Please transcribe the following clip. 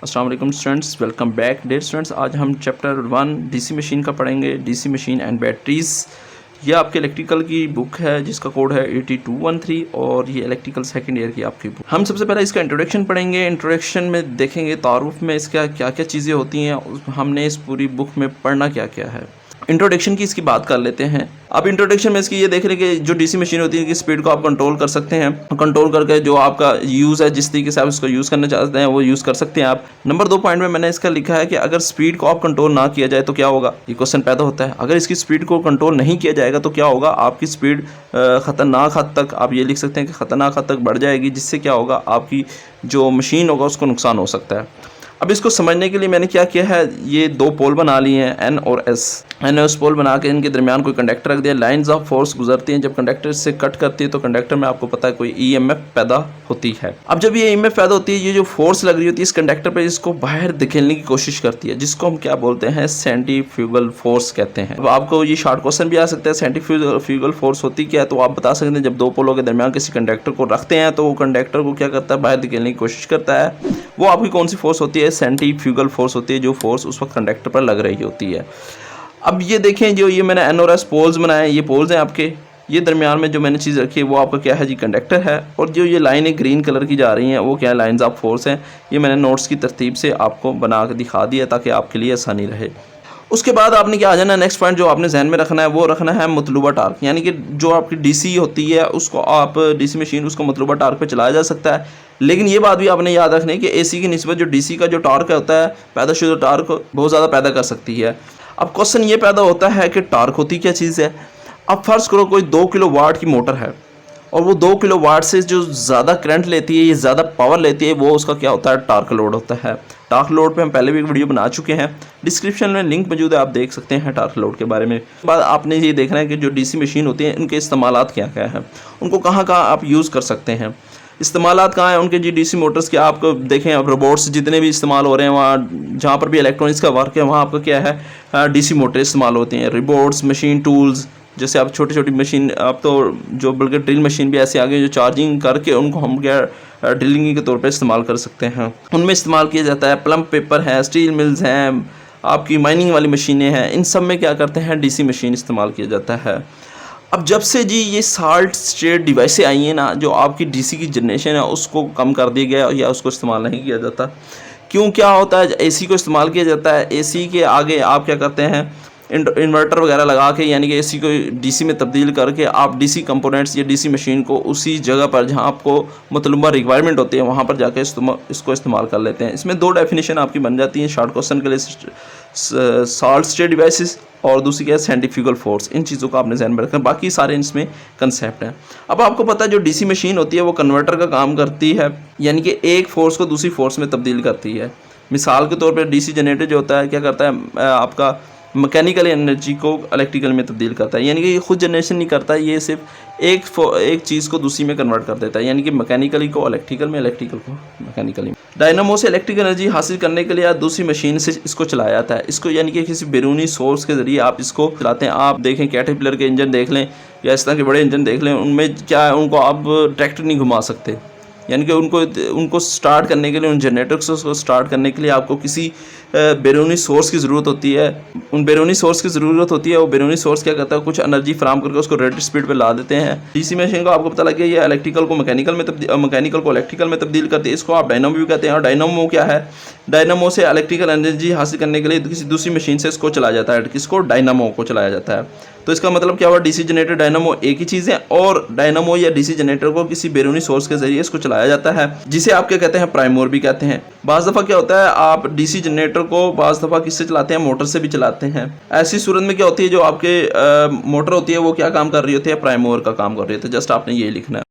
अस्सलाम वालेकुम students, welcome back. Dear students, आज हम चैप्टर 1 डीसी मशीन का पढ़ेंगे। DC machine and batteries. ये आपके इलेक्ट्रिकल की बुक है जिसका कोड है 8213 और ये इलेक्ट्रिकल सेकंड ईयर की आपकी बुक। हम सबसे पहले इसका इंट्रोडक्शन पढ़ेंगे। इंट्रोडक्शन में देखेंगे तारुफ में इसका क्या क्या चीज़ें होती हैं, हमने इस पूरी बुक में पढ़ना क्या क्या है। इंट्रोडक्शन की इसकी बात कर लेते हैं। अब इंट्रोडक्शन में इसकी ये देख रहे हैं कि जो डीसी मशीन होती है कि स्पीड को आप कंट्रोल कर सकते हैं। कंट्रोल करके जो आपका यूज़ है, जिस तरीके से आप इसको यूज़ करना चाहते हैं वो यूज़ कर सकते हैं आप। नंबर 2 पॉइंट में मैंने इसका लिखा है कि अगर स्पीड को आप कंट्रोल ना किया जाए तो क्या होगा, ये क्वेश्चन पैदा होता है। अगर इसकी स्पीड को कंट्रोल नहीं किया जाएगा तो क्या होगा, आपकी स्पीड ख़तरनाक हद तक, आप ये लिख सकते हैं कि ख़तरनाक हद तक बढ़ जाएगी, जिससे क्या होगा, आपकी जो मशीन होगा उसको नुकसान हो सकता है। अब इसको समझने के लिए मैंने क्या किया है, ये 2 पोल बना लिए हैं, एन और एस। एन और एस पोल बना के इनके दरमियान कोई कंडक्टर रख दिया। लाइंस ऑफ फोर्स गुजरती हैं, जब कंडक्टर से कट करती है तो कंडक्टर में आपको पता है कोई ईएमएफ पैदा होती है। अब जब ये ईएमएफ पैदा होती है, ये जो फोर्स लग रही होती है इस कंडक्टर पर, इसको बाहर धकेलने की कोशिश करती है, जिसको हम क्या बोलते हैं, सेंट्रीफ्यूगल फोर्स कहते हैं। अब आपको ये शॉर्ट क्वेश्चन भी आ सकता है, सेंट्रीफ्यूगल फोर्स होती क्या है, तो आप बता सकते हैं जब 2 पोलों के दरमियान किसी कंडक्टर को रखते हैं तो वो कंडक्टर को क्या करता है, बाहर धकेलने की कोशिश करता है। वो आपकी कौन सी फोर्स होती है, सेंट्रीफ्यूगल फोर्स होती है, जो फोर्स उस वक्त कंडक्टर पर लग रही होती है। अब ये देखें, जो ये मैंने एन और एस पोल्स बनाए, ये पोल्स हैं आपके। ये दरमियान में जो मैंने चीज़ रखी है वो आपका क्या है जी, कंडक्टर है। और जो ये लाइनें ग्रीन कलर की जा रही हैं वो क्या है, लाइंस ऑफ फोर्स हैं। ये मैंने नोट्स की तरतीब से आपको बना के दिखा दिया ताकि आपके लिए आसानी रहे। उसके बाद आपने क्या आ जाना, नेक्स्ट पॉइंट जो आपने जहन में रखना है वो रखना है मतलूबा टार्क। यानी कि जो आपकी डीसी होती है उसको आप डीसी मशीन उसको मतलूबा टार्क पे चलाया जा सकता है। लेकिन ये बात भी आपने याद रखनी है कि एसी की निस्बत जो डीसी का जो टार्क होता है, पैदाशुदा टार्क बहुत ज़्यादा पैदा कर सकती है। अब क्वेश्चन ये पैदा होता है कि टार्क होती क्या चीज़ है। अब फर्ज करो कोई 2 किलो वाट की मोटर है और वो 2 किलो वाट से जो ज़्यादा करंट लेती है, ये ज़्यादा पावर लेती है, वो उसका क्या होता है, टार्क लोड होता है। टार्क लोड पे हम पहले भी एक वीडियो बना चुके हैं, डिस्क्रिप्शन में लिंक मौजूद है, आप देख सकते हैं टार्क लोड के बारे में। बाद आपने ये देखना है कि जो डीसी मशीन होती है उनके इस्तेमालात क्या क्या हैं, उनको कहाँ कहाँ आप यूज़ कर सकते हैं। इस्तेमालात कहाँ हैं उनके जी, डीसी मोटर्स के आपको देखें, अब रोबोट्स जितने भी इस्तेमाल हो रहे हैं, वहाँ जहाँ पर भी इलेक्ट्रॉनिक्स का वर्क है वहाँ आपका क्या है, डीसी मोटर इस्तेमाल होती हैं। रोबोट्स, मशीन टूल्स, जैसे आप छोटी छोटी मशीन, अब तो जो बल्कि ड्रिल मशीन भी ऐसे आ गई जो चार्जिंग करके उनको हम क्या ड्रिलिंग के तौर पे इस्तेमाल कर सकते हैं, उनमें इस्तेमाल किया जाता है। प्लम पेपर है, स्टील मिल्स हैं, आपकी माइनिंग वाली मशीनें हैं, इन सब में क्या करते हैं, डीसी मशीन इस्तेमाल किया जाता है। अब जब से जी ये सॉलिड स्टेट डिवाइसें आई हैं ना, जो आपकी डीसी की जनरेशन है उसको कम कर दिया गया या उसको इस्तेमाल नहीं किया जाता। क्यों, क्या होता है, एसी को इस्तेमाल किया जाता है। एसी के आगे आप क्या करते हैं, इन्वर्टर वगैरह लगा के, यानी कि एसी को डीसी में तब्दील करके आप डीसी कंपोनेंट्स या डीसी मशीन को उसी जगह पर जहां आपको मतलूबा रिक्वायरमेंट होती है वहां पर जाके इसको इस्तेमाल कर लेते हैं। इसमें 2 डेफिनेशन आपकी बन जाती हैं शॉर्ट क्वेश्चन के लिए, सॉलिड स्टेट डिवाइसेस और दूसरी क्या है, सेंट्रीफ्यूगल फोर्स। इन चीज़ों को आपने ध्यान में रखना, बाकी सारे इसमें कंसेप्ट हैं। अब आपको पता है जो डीसी मशीन होती है वो कन्वर्टर का काम करती है, यानी कि एक फोर्स को दूसरी फोर्स में तब्दील करती है। मिसाल के तौर पर डीसी जनरेटर जो होता है क्या करता है, आपका मैकेनिकल एनर्जी को इलेक्ट्रिकल में तब्दील करता है। यानी कि ये खुद जनरेशन नहीं करता, ये सिर्फ एक चीज़ को दूसरी में कन्वर्ट कर देता है, यानी कि मैकेनिकली को इलेक्ट्रिकल में, इलेक्ट्रिकल को मैकेनिकली में। डायनामो से इलेक्ट्रिकल एनर्जी हासिल करने के लिए आप दूसरी मशीन से इसको चलाया जाता है। इसको यानी कि किसी बैरूनी सोर्स के ज़रिए आप इसको चलाते हैं। आप देखें कैटरपिलर के इंजन देख लें या इस तरह के बड़े इंजन देख लें, उनमें क्या है, उनको आप ट्रैक्टर नहीं घुमा सकते। यानी कि उनको स्टार्ट करने के लिए, उन जनरेटर्स को स्टार्ट करने के लिए आपको किसी बैरूनी सोर्स की ज़रूरत होती है। उन बैरूनी सोर्स की ज़रूरत होती है। वो बैरूनी सोर्स क्या करता है, कुछ एनर्जी फ्राहम करके उसको रेटेड स्पीड पे ला देते हैं। डीसी मशीन को आपको पता लग गया, ये इलेक्ट्रिकल को मैकेनिकल में मैकेनिकल को इलेक्ट्रिकल में तब्दील करती है। इसको आप डायनामो भी कहते हैं। और डायनामो क्या है, डायनामो से इलेक्ट्रिकल एनर्जी हासिल करने के लिए किसी दूसरी मशीन से इसको चलाया जाता है, किसको, डायनामो को चलाया जाता है। तो इसका मतलब क्या हुआ, डीसी जनरेटर डायनामो एक ही चीज़ है, और डायनामो या डीसी जनरेटर को किसी बैरूनी सोर्स के जरिए इसको चलाया जाता है, जिसे आप क्या कहते हैं, प्राइम मूवर भी कहते हैं। बाज़ दफ़ा क्या होता है, आप डीसी जनरेटर को बाज़ दफ़ा किससे चलाते हैं, मोटर से भी चलाते हैं। ऐसी सूरत में क्या होती है, जो आपके मोटर होती है वो क्या काम कर रही होती है, प्राइम मूवर का काम कर रही होती है। जस्ट आपने ये लिखना है।